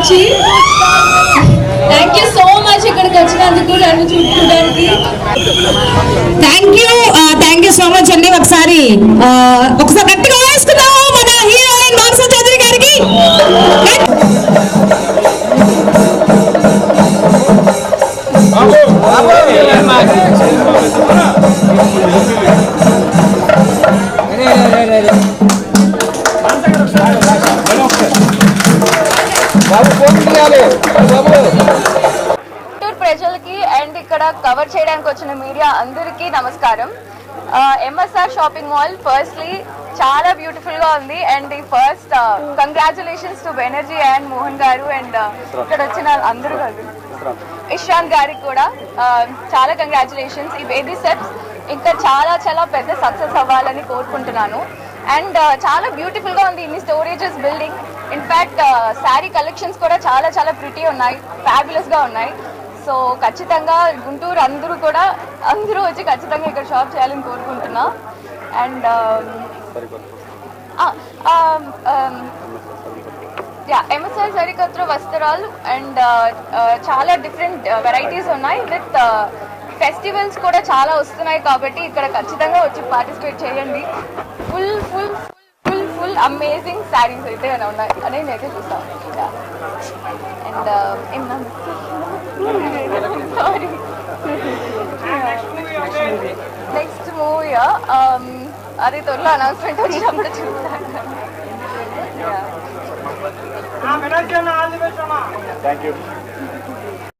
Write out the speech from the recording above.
నుంచి. Thank you so much ఇక్కడికి వచ్చినందుకు నన్ను చూసుకోవడానికి. థ్యాంక్ యూ సో మచ్ అండి. ఒకసారి గట్టిగా వేసుకుందాము మన హీరోయిన్ మానస చౌదరి గారికి. గుంటూరు ప్రజలకి అండ్ ఇక్కడ కవర్ చేయడానికి వచ్చిన మీడియా అందరికీ నమస్కారం. ఎంఎస్ఆర్ షాపింగ్ మాల్ ఫస్ట్లీ చాలా బ్యూటిఫుల్ గా ఉంది అండ్ ఈ first congratulations to Banerjee and Mohan గారు అండ్ ఇక్కడ వచ్చిన అందరూ కాదు ఇషాంత్ గారికి కూడా చాలా కంగ్రాచులేషన్స్. ఈ బేబీ స్టెప్స్ ఇంకా చాలా చాలా పెద్ద సక్సెస్ అవ్వాలని కోరుకుంటున్నాను. అండ్ చాలా బ్యూటిఫుల్ గా ఉంది ఇన్ని storages building. In fact sari collections కూడా చాలా చాలా ప్రిటీ ఉన్నాయి, ఫ్యాబులస్ గా ఉన్నాయి. సో ఖచ్చితంగా గుంటూరు అందరూ వచ్చి ఖచ్చితంగా ఇక్కడ షాప్ చేయాలని కోరుకుంటున్నా. అండ్ ఎంఎస్ఆర్ సరికొత్త వస్త్రాలు అండ్ చాలా డిఫరెంట్ వెరైటీస్ ఉన్నాయి. విత్ ఫెస్టివల్స్ కూడా చాలా వస్తున్నాయి కాబట్టి ఇక్కడ ఖచ్చితంగా వచ్చి పార్టిసిపేట్ చేయండి. Full full full full amazing saris అయితే ఉన్నాయి అని నేనైతే చూస్తాను. అండ్ సారీ నెక్స్ట్ మూవీ అది త్వరలో అనౌన్స్మెంట్ వచ్చినప్పుడు చూస్తాను.